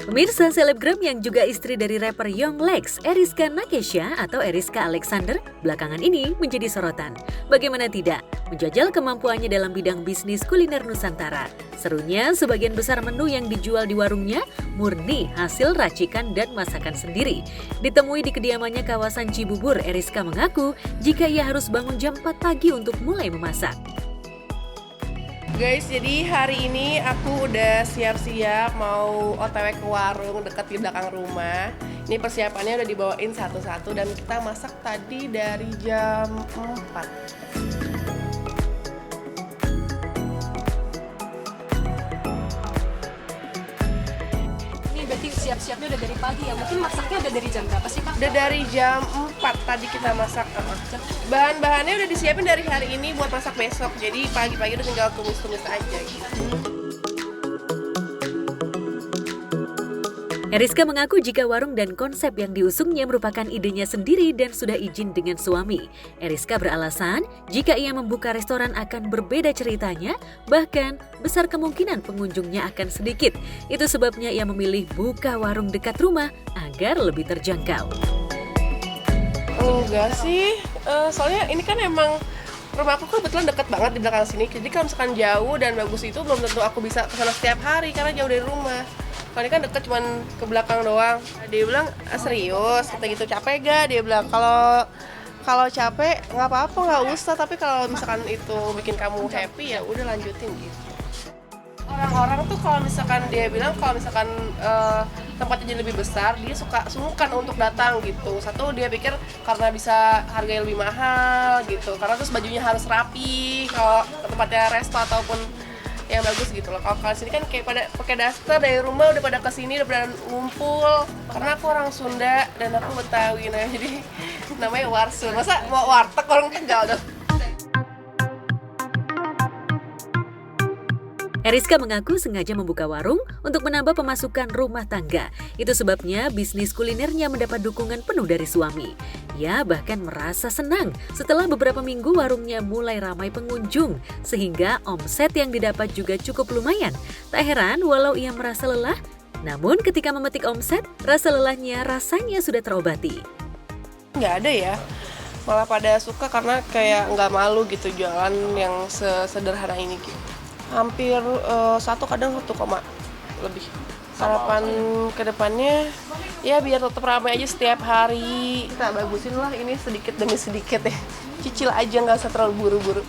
Pemirsa, selebgram yang juga istri dari rapper Young Lex, Eriska Nakesha atau Eriska Alexander, belakangan ini menjadi sorotan. Bagaimana tidak, menjajal kemampuannya dalam bidang bisnis kuliner Nusantara. Serunya, sebagian besar menu yang dijual di warungnya murni hasil racikan dan masakan sendiri. Ditemui di kediamannya kawasan Cibubur, Eriska mengaku jika ia harus bangun jam 4 pagi untuk mulai memasak. Guys, jadi hari ini aku udah siap-siap mau OTW ke warung dekat di belakang rumah. Ini persiapannya udah dibawain satu-satu dan kita masak tadi dari jam 4. Berarti siap-siapnya udah dari pagi ya? Mungkin masaknya udah dari jam berapa sih, Pak? Udah dari jam 4 tadi kita masak. Bahan-bahannya udah disiapin dari hari ini buat masak besok. Jadi pagi-pagi udah tinggal tumis-tumis aja gitu. Eriska mengaku jika warung dan konsep yang diusungnya merupakan idenya sendiri dan sudah izin dengan suami. Eriska beralasan jika ia membuka restoran akan berbeda ceritanya, bahkan besar kemungkinan pengunjungnya akan sedikit. Itu sebabnya ia memilih buka warung dekat rumah agar lebih terjangkau. Enggak sih, soalnya ini kan emang rumah aku kebetulan dekat banget di belakang sini. Jadi kalau misalkan jauh dan bagus itu belum tentu aku bisa kesana setiap hari karena jauh dari rumah. Kalau ini kan deket cuman ke belakang doang. Dia bilang serius, kata gitu, capek gak? Dia bilang kalau capek nggak apa-apa, nggak usah. Tapi kalau misalkan itu bikin kamu happy ya udah lanjutin gitu. Orang-orang tuh kalau misalkan dia bilang kalau misalkan tempatnya jadi lebih besar, dia suka sungkan untuk datang gitu. Satu dia pikir karena bisa harganya lebih mahal gitu. Karena terus bajunya harus rapi. Kalau tempatnya resto ataupun yang bagus gitu loh. Kalau sini kan kayak pada pakai daster dari rumah udah pada kesini udah pada ngumpul. Karena aku orang Sunda dan aku Betawi, nah jadi namanya warsun. Masa mau warteg orang Tegal dong. Eriska mengaku sengaja membuka warung untuk menambah pemasukan rumah tangga. Itu sebabnya bisnis kulinernya mendapat dukungan penuh dari suami. Ia bahkan merasa senang setelah beberapa minggu warungnya mulai ramai pengunjung, sehingga omset yang didapat juga cukup lumayan. Tak heran walau ia merasa lelah, namun ketika memetik omset, rasa lelahnya rasanya sudah terobati. Nggak ada ya, malah pada suka karena kayak nggak malu gitu jualan yang sederhana ini gitu. Hampir kadang 1, lebih. Harapan kedepannya ya biar tetap ramai aja setiap hari. Kita bagusin lah ini sedikit demi sedikit ya. Cicil aja, nggak usah terlalu buru-buru.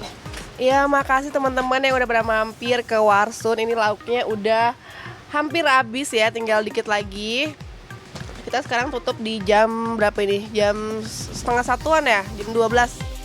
Ya makasih teman-teman yang udah pada mampir ke Warsun. Ini lauknya udah hampir habis ya, tinggal dikit lagi. Kita sekarang tutup di jam berapa ini? Jam 12:30 ya, jam 12.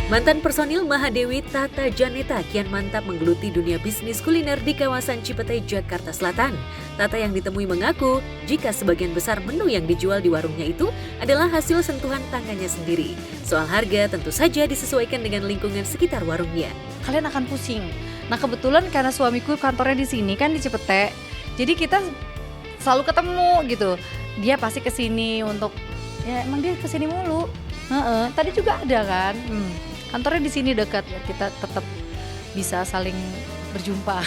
Mantan personil Mahadewi Tata Janeta kian mantap menggeluti dunia bisnis kuliner di kawasan Cipete, Jakarta Selatan. Tata yang ditemui mengaku jika sebagian besar menu yang dijual di warungnya itu adalah hasil sentuhan tangannya sendiri. Soal harga tentu saja disesuaikan dengan lingkungan sekitar warungnya. Kalian akan pusing. Nah kebetulan karena suamiku kantornya di sini kan di Cipete, jadi kita selalu ketemu gitu. Dia pasti kesini untuk, ya emang dia kesini mulu. Tadi juga ada kan. Kantornya di sini dekat ya, kita tetap bisa saling berjumpa.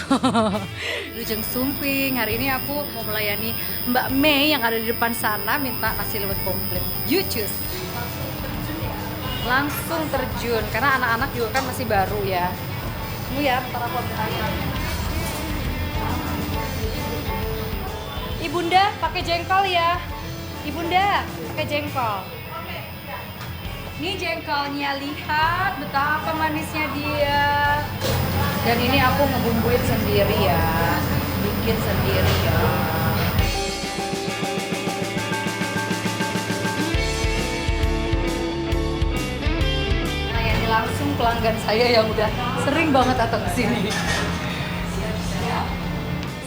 Lujeng Sumping, hari ini aku mau melayani Mbak Mei yang ada di depan sana minta nasi liwet komplit. You choose. Langsung terjun, karena anak-anak juga kan masih baru ya. Kamu ya, bentar aku ambil air. Ibunda pakai jengkol ya. Ibunda pakai jengkol. Ini jengkolnya, lihat betapa manisnya dia. Dan ini aku ngebumbuin sendiri ya, bikin sendiri ya. Nah ini langsung pelanggan saya yang udah sering banget datang ke sini.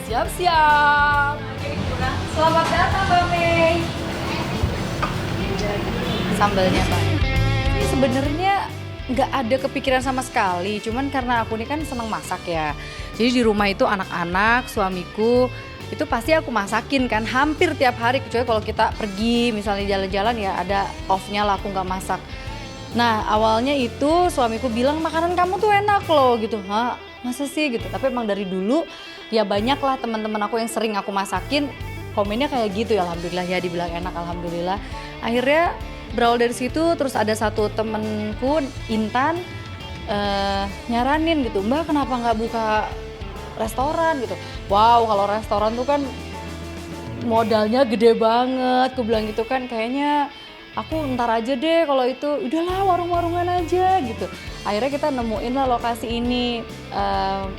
Siap-siap. Selamat datang Mbak Mei. Sambalnya Pak. Sebenarnya nggak ada kepikiran sama sekali, cuman karena aku ini kan senang masak ya. Jadi di rumah itu anak-anak, suamiku itu pasti aku masakin kan hampir tiap hari, kecuali kalau kita pergi misalnya jalan-jalan ya ada off-nya lah aku nggak masak. Nah awalnya itu suamiku bilang makanan kamu tuh enak loh gitu. Hah, masa sih gitu? Tapi emang dari dulu ya banyak lah teman-teman aku yang sering aku masakin komennya kayak gitu ya, alhamdulillah ya, dibilang enak alhamdulillah. Akhirnya berawal dari situ, terus ada satu temenku Intan nyaranin gitu, Mbak kenapa nggak buka restoran gitu. Wow, kalau restoran tuh kan modalnya gede banget, aku bilang gitu kan, kayaknya aku ntar aja deh kalau itu, udahlah warung-warungan aja gitu. Akhirnya kita nemuin lah lokasi ini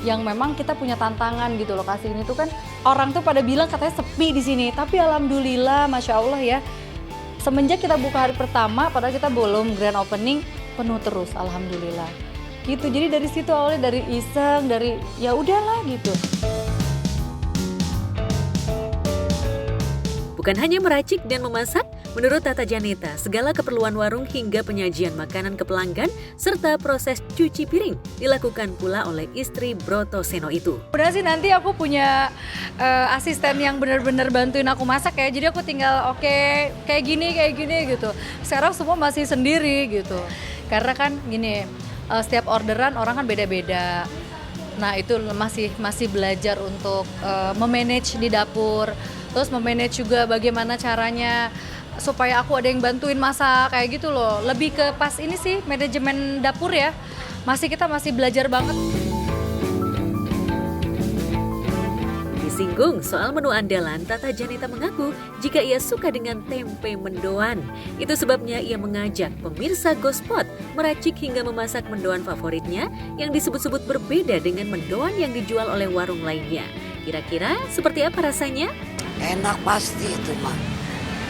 yang memang kita punya tantangan gitu. Lokasi ini tuh kan orang tuh pada bilang katanya sepi di sini, tapi alhamdulillah masya Allah ya, semenjak kita buka hari pertama padahal kita belum grand opening, penuh terus alhamdulillah gitu. Jadi dari situ awalnya dari iseng, dari ya udahlah gitu. Bukan hanya meracik dan memasak, menurut Tata Janeta, segala keperluan warung hingga penyajian makanan ke pelanggan serta proses cuci piring dilakukan pula oleh istri Broto Seno itu. Udah sih nanti aku punya asisten yang benar-benar bantuin aku masak ya. Jadi aku tinggal oke, kayak gini gitu. Sekarang semua masih sendiri gitu. Karena kan gini, setiap orderan orang kan beda-beda. Nah itu masih belajar untuk memanage di dapur. Terus memanage juga bagaimana caranya supaya aku ada yang bantuin masak kayak gitu loh. Lebih ke pas ini sih manajemen dapur ya. Kita masih belajar banget. Disinggung soal menu andalan, Tata Janeta mengaku jika ia suka dengan tempe mendoan. Itu sebabnya ia mengajak pemirsa Gospot meracik hingga memasak mendoan favoritnya yang disebut-sebut berbeda dengan mendoan yang dijual oleh warung lainnya. Kira-kira seperti apa rasanya? Enak pasti itu mah,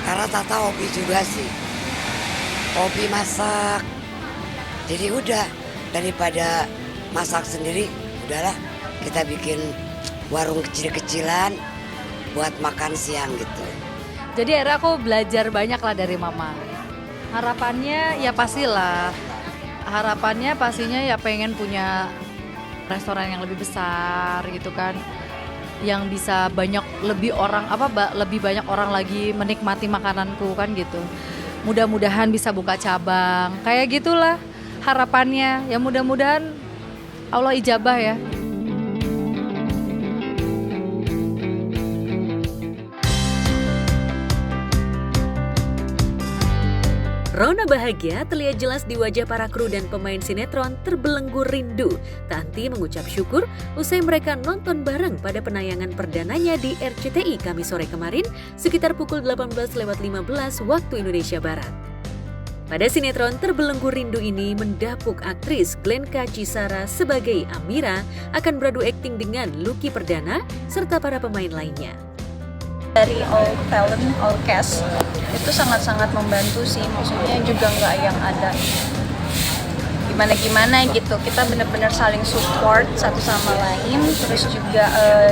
karena Tata hobi juga sih, hobi masak. Jadi udah, daripada masak sendiri, udahlah kita bikin warung kecil-kecilan buat makan siang gitu. Jadi akhirnya aku belajar banyak lah dari mama. Harapannya pastinya ya pengen punya restoran yang lebih besar gitu kan, yang bisa lebih banyak orang lagi menikmati makananku kan gitu. Mudah-mudahan bisa buka cabang kayak gitulah harapannya ya, mudah-mudahan Allah ijabah ya. Rona bahagia terlihat jelas di wajah para kru dan pemain sinetron Terbelenggu Rindu. Tanti mengucap syukur usai mereka nonton bareng pada penayangan perdananya di RCTI Kamis sore kemarin sekitar pukul 18.15 waktu Indonesia Barat. Pada sinetron Terbelenggu Rindu ini mendapuk aktris Glenka Cisara sebagai Amira akan beradu akting dengan Lucky Perdana serta para pemain lainnya. Dari all talent, all cast itu sangat-sangat membantu sih, maksudnya juga nggak yang ada gimana-gimana gitu, kita benar-benar saling support satu sama lain. Terus juga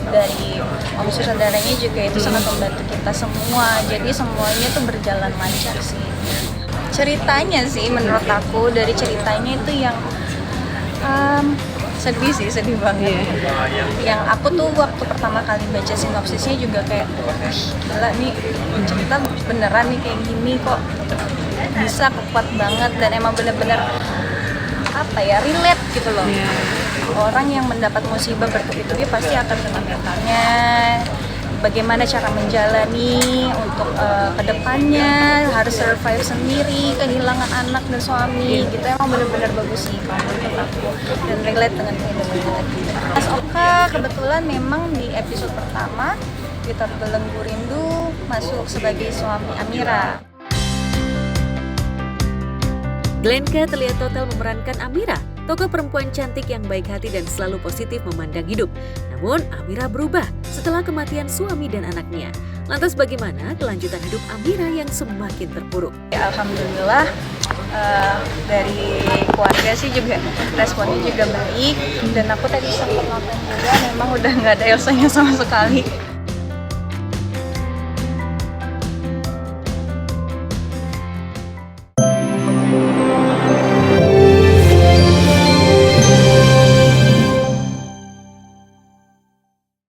dari komisi saudaranya juga itu sangat membantu kita semua, jadi semuanya tuh berjalan lancar sih. Ceritanya sih menurut aku, dari ceritanya itu yang sedih banget. Yang aku tuh waktu pertama kali baca sinopsisnya juga kayak, gila nih cerita beneran nih kayak gini kok bisa kuat banget, dan emang bener-bener relate gitu loh. Orang yang mendapat musibah bertubi-tubi pasti akan kena mentalnya, bagaimana cara menjalani untuk kedepannya, harus survive sendiri, kehilangan anak dan suami gitu. Emang benar-benar bagus sih kalau menurut aku, dan relate dengan kehidupan kita. Mas Oka kebetulan memang di episode pertama di Terbelenggu Rindu masuk sebagai suami Amira. Glenka terlihat total memerankan Amira, tokoh perempuan cantik yang baik hati dan selalu positif memandang hidup. Namun Amira berubah setelah kematian suami dan anaknya. Lantas bagaimana kelanjutan hidup Amira yang semakin terpuruk? Alhamdulillah dari keluarga sih juga responnya juga baik, dan aku tadi sempat nonton juga, memang udah nggak ada Elsanya sama sekali.